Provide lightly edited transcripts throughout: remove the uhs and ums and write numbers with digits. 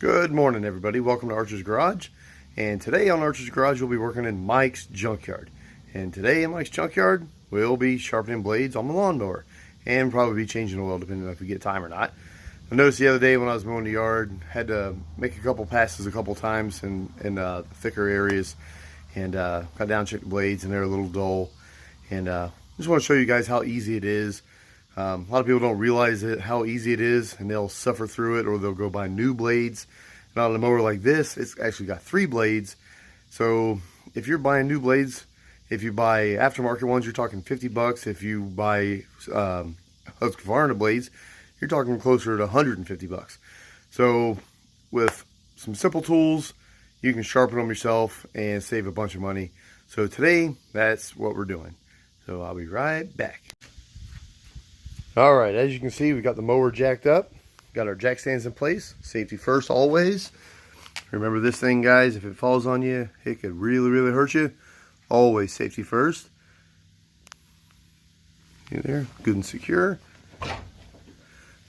Good morning, everybody. Welcome to Archer's Garage. And today on Archer's Garage, we'll be working in Mike's junkyard. And today in Mike's junkyard, we'll be sharpening blades on the lawnmower and probably be changing oil depending on if we get time or not. I noticed the other day when I was mowing the yard, had to make a couple passes a couple times in thicker areas, and got down, checked the blades, and they're a little dull. And just want to show you guys how easy it is. A lot of people don't realize how easy it is, and they'll suffer through it, or they'll go buy new blades. And on a mower like this, it's actually got 3 blades. So if you're buying new blades, if you buy aftermarket ones, you're talking 50 bucks. If you buy Husqvarna blades, you're talking closer to 150 bucks. So with some simple tools, you can sharpen them yourself and save a bunch of money. So today, that's what we're doing. So I'll be right back. All right, as you can see, we got the mower jacked up. Got our jack stands in place. Safety first always. Remember this thing, guys, if it falls on you, it could really, really hurt you. Always safety first. Get there, good and secure.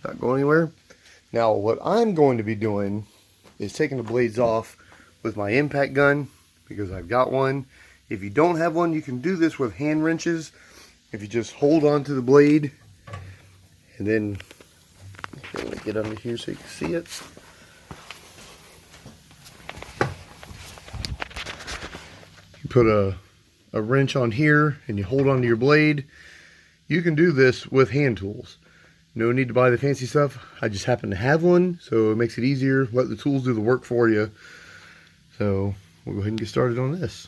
Not going anywhere. Now, what I'm going to be doing is taking the blades off with my impact gun, because I've got one. If you don't have one, you can do this with hand wrenches. If you just hold on to the blade, and then I'm going to get under here so you can see it. You put a wrench on here and you hold onto your blade. You can do this with hand tools. No need to buy the fancy stuff. I just happen to have one, so it makes it easier. Let the tools do the work for you. So we'll go ahead and get started on this.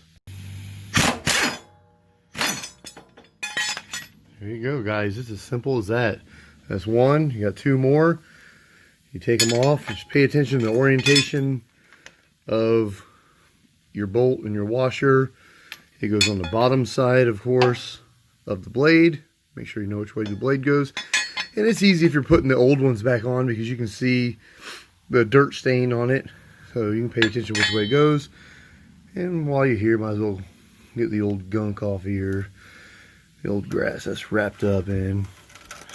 There you go, guys. It's as simple as that. That's one. You got 2 more. You take them off. Just pay attention to the orientation of your bolt and your washer. It goes on the bottom side, of course, of the blade. Make sure you know which way the blade goes. And it's easy if you're putting the old ones back on, because you can see the dirt stain on it. So you can pay attention which way it goes. And while you're here, might as well get the old gunk off of here. The old grass that's wrapped up in.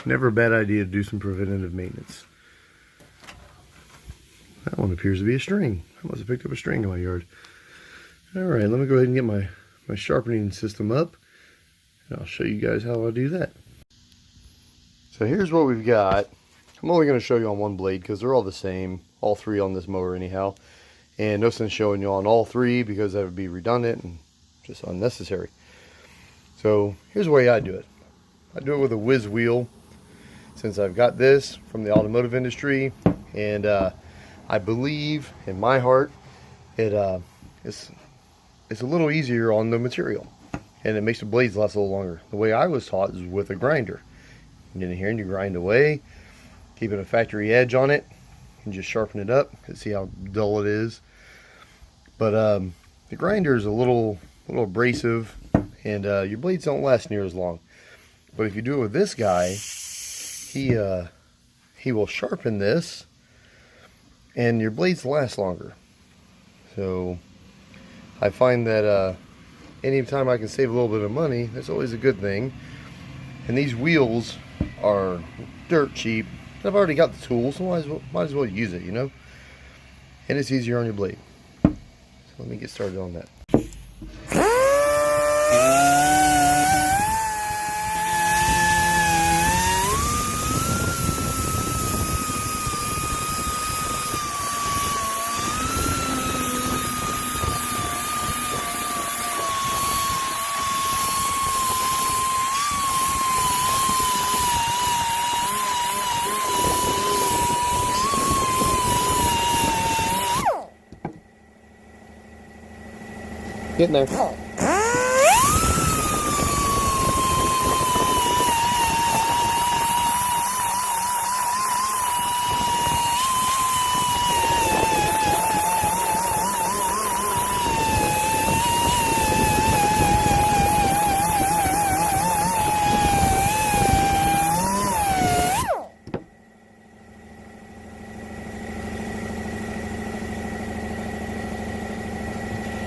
Never a bad idea to do some preventative maintenance. That one appears to be a string. I must have picked up a string in my yard. Alright, let me go ahead and get my sharpening system up, and I'll show you guys how I do that. So here's what we've got. I'm only going to show you on one blade because they're all the same. All 3 on this mower anyhow. And no sense showing you on all 3 because that would be redundant and just unnecessary. So here's the way I do it. I do it with a whiz wheel, since I've got this from the automotive industry, and I believe in my heart it's a little easier on the material, and it makes the blades last a little longer. The way I was taught is with a grinder. You get in here and you grind away, keeping a factory edge on it, and just sharpen it up and see how dull it is. But the grinder is a little abrasive, and your blades don't last near as long. But if you do it with this guy, he will sharpen this, and your blades last longer. So I find that anytime I can save a little bit of money, that's always a good thing. And these wheels are dirt cheap. I've already got the tools, so might as well use it, you know. And it's easier on your blade. So let me get started on that. Getting there.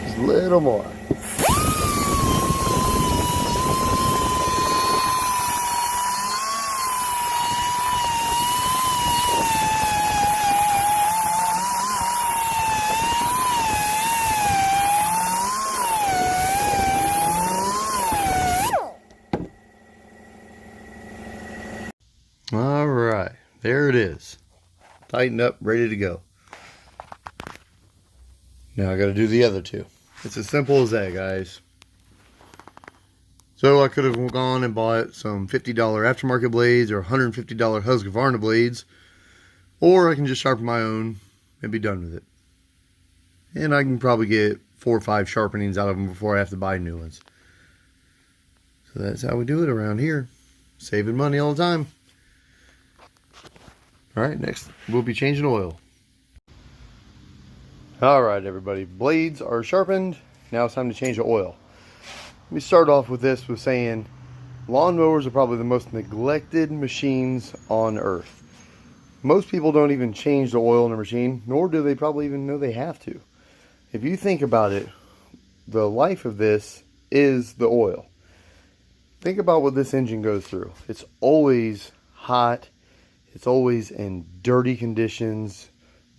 Just a little more. there it is. Tightened up, ready to go. Now I got to do the other two. It's as simple as that, guys. So I could have gone and bought some $50 aftermarket blades or $150 Husqvarna blades, or I can just sharpen my own and be done with it. And I can probably get 4 or 5 sharpenings out of them before I have to buy new ones. So that's how we do it around here. Saving money all the time. Alright, next we'll be changing oil. Alright everybody, blades are sharpened. Now it's time to change the oil. Let me start off with this with saying lawnmowers are probably the most neglected machines on earth. Most people don't even change the oil in a machine, nor do they probably even know they have to. If you think about it, the life of this is the oil. Think about what this engine goes through. It's always hot. It's always in dirty conditions,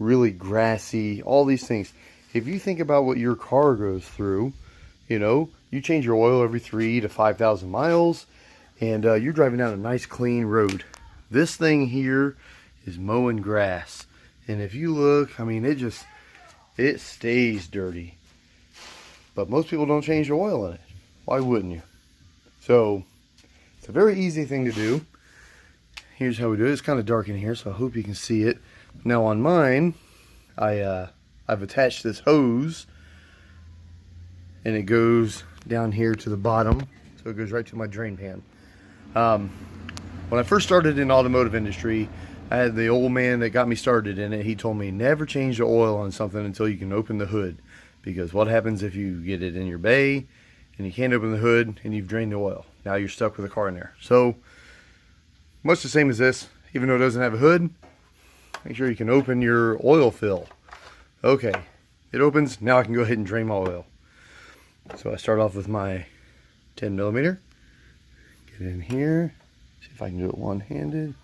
really grassy, all these things. If you think about what your car goes through, you know, you change your oil every 3,000 to 5,000 miles, and you're driving down a nice clean road. This thing here is mowing grass. And if you look, I mean, it stays dirty. But most people don't change the oil in it. Why wouldn't you? So, it's a very easy thing to do. Here's how we do it. It's kind of dark in here, so I hope you can see it. Now on mine, I've attached this hose, and it goes down here to the bottom, so it goes right to my drain pan. When I first started in the automotive industry, I had the old man that got me started in it. He told me never change the oil on something until you can open the hood, because what happens if you get it in your bay and you can't open the hood and you've drained the oil? Now you're stuck with the car in there. So much the same as this, even though it doesn't have a hood, make sure you can open your oil fill. Okay, it opens. Now I can go ahead and drain my oil. So I start off with my 10 millimeter. Get in here. See if I can do it one-handed.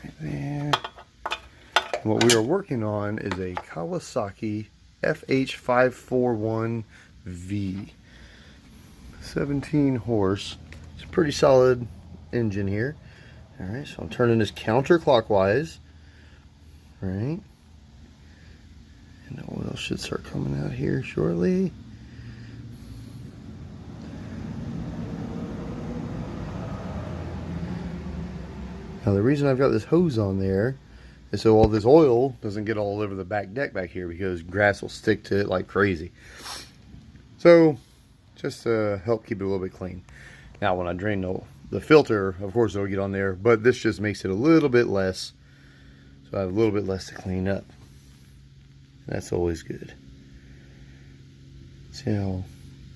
Right there. And what we are working on is a Kawasaki FH541V. 17 horse. It's a pretty solid engine here. Alright, so I'm turning this counterclockwise. Right. And the oil should start coming out here shortly. Now the reason I've got this hose on there is so all this oil doesn't get all over the back deck back here, because grass will stick to it like crazy. So just to help keep it a little bit clean. Now when I drain the filter, of course it'll get on there, but this just makes it a little bit less, so I have a little bit less to clean up. That's always good. See how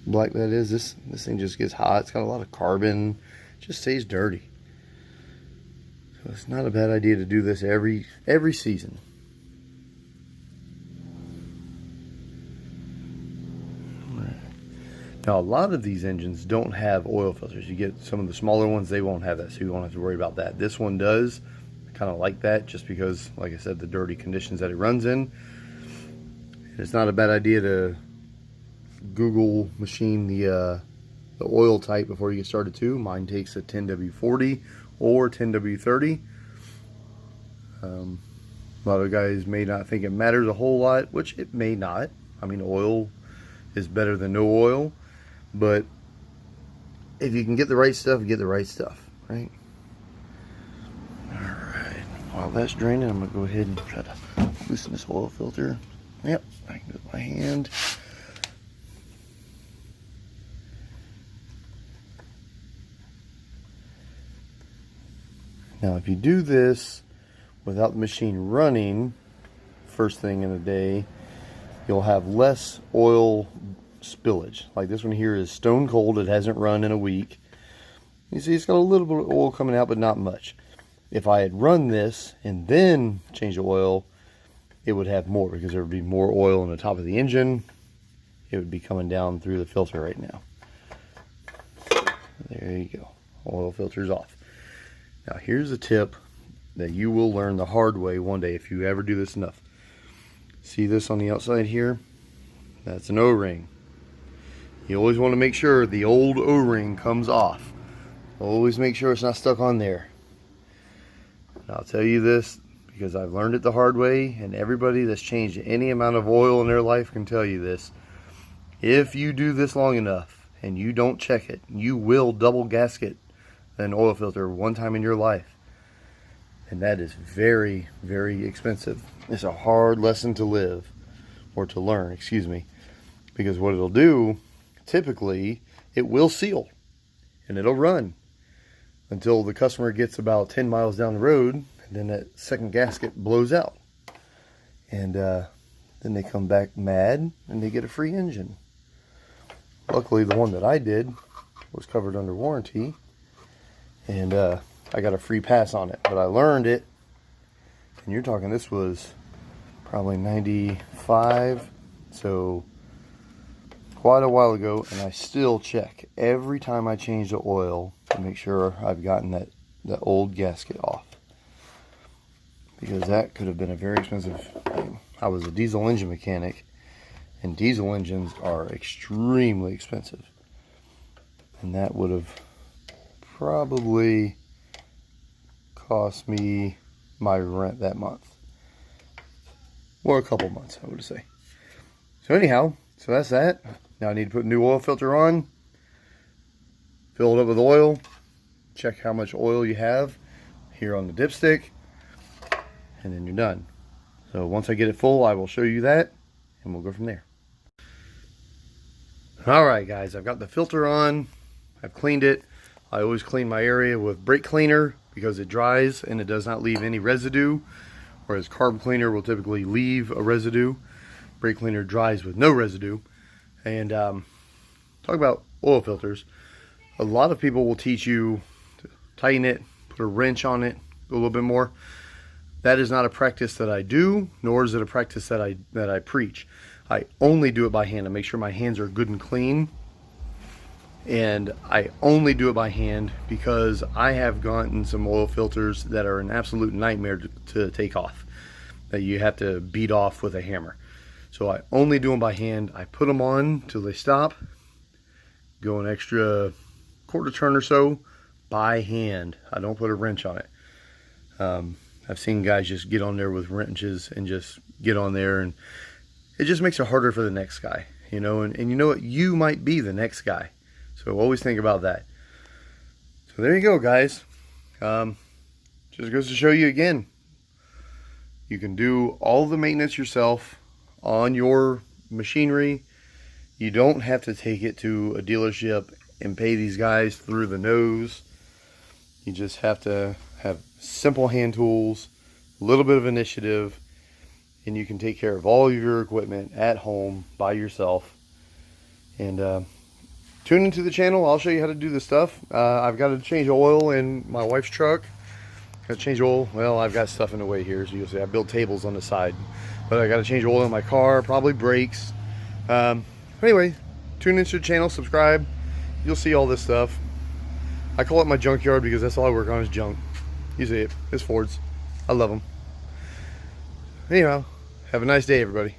black that is? This thing just gets hot. It's got a lot of carbon. It just stays dirty. So it's not a bad idea to do this every season. Now a lot of these engines don't have oil filters. You get some of the smaller ones, they won't have that, so you won't have to worry about that. This one does. I kind of like that just because, like I said, the dirty conditions that it runs in. It's not a bad idea to Google machine the oil type before you get started too. Mine takes a 10W40 or 10W30. A lot of guys may not think it matters a whole lot, which it may not. I mean, oil is better than no oil, but if you can get the right stuff, get the right stuff, right? Alright, while that's draining, I'm going to go ahead and try to loosen this oil filter. Yep, I can do it with my hand. Now if you do this without the machine running first thing in the day, you'll have less oil spillage. Like this one here is stone cold. It hasn't run in a week. You see it's got a little bit of oil coming out, but not much. If I had run this and then changed the oil, it would have more, because there would be more oil on the top of the engine. It would be coming down through the filter right now. There you go. Oil filter's off. Now here's a tip that you will learn the hard way one day if you ever do this enough. See this on the outside here? That's an O-ring. You always want to make sure the old O-ring comes off. Always make sure it's not stuck on there. And I'll tell you this because I've learned it the hard way, and everybody that's changed any amount of oil in their life can tell you this. If you do this long enough and you don't check it, you will double gasket an oil filter one time in your life. And that is very, very expensive. It's a hard lesson to live, or to learn, excuse me. Because what it'll do, typically, it will seal and it'll run until the customer gets about 10 miles down the road, and then that second gasket blows out. And then they come back mad and they get a free engine. Luckily, the one that I did was covered under warranty, and I got a free pass on it. But I learned it, and you're talking, this was probably 95, so quite a while ago, and I still check every time I change the oil to make sure I've gotten that old gasket off, because that could have been a very expensive thing. I was a diesel engine mechanic, and diesel engines are extremely expensive, and that would have probably cost me my rent that month, or a couple months, I would say. So anyhow, so that's that. Now I need to put a new oil filter on, fill it up with oil, check how much oil you have here on the dipstick, and then you're done. So once I get it full, I will show you that, and we'll go from there. Alright guys, I've got the filter on, I've cleaned it. I always clean my area with brake cleaner because it dries and it does not leave any residue, whereas carb cleaner will typically leave a residue. Brake cleaner dries with no residue. And talk about oil filters. A lot of people will teach you to tighten it, put a wrench on it a little bit more. That is not a practice that I do, nor is it a practice that I preach. I only do it by hand to make sure my hands are good and clean. And I only do it by hand because I have gotten some oil filters that are an absolute nightmare to take off, that you have to beat off with a hammer. So I only do them by hand. I put them on till they stop, go an extra quarter turn or so by hand. I don't put a wrench on it. I've seen guys just get on there with wrenches and just get on there, and it just makes it harder for the next guy, you know. And you know what? You might be the next guy. So always think about that. So there you go, guys. Just goes to show you again, you can do all the maintenance yourself on your machinery. You don't have to take it to a dealership and pay these guys through the nose. You just have to have simple hand tools, a little bit of initiative, and you can take care of all of your equipment at home by yourself. And tune into the channel. I'll show you how to do this stuff. I've got to change oil in my wife's truck. Got to change oil. Well, I've got stuff in the way here, so you'll see I build tables on the side. But I got to change oil in my car, probably brakes. Anyway, tune into the channel, subscribe. You'll see all this stuff. I call it my junkyard because that's all I work on is junk. You see it. It's Fords. I love them. Anyhow, have a nice day, everybody.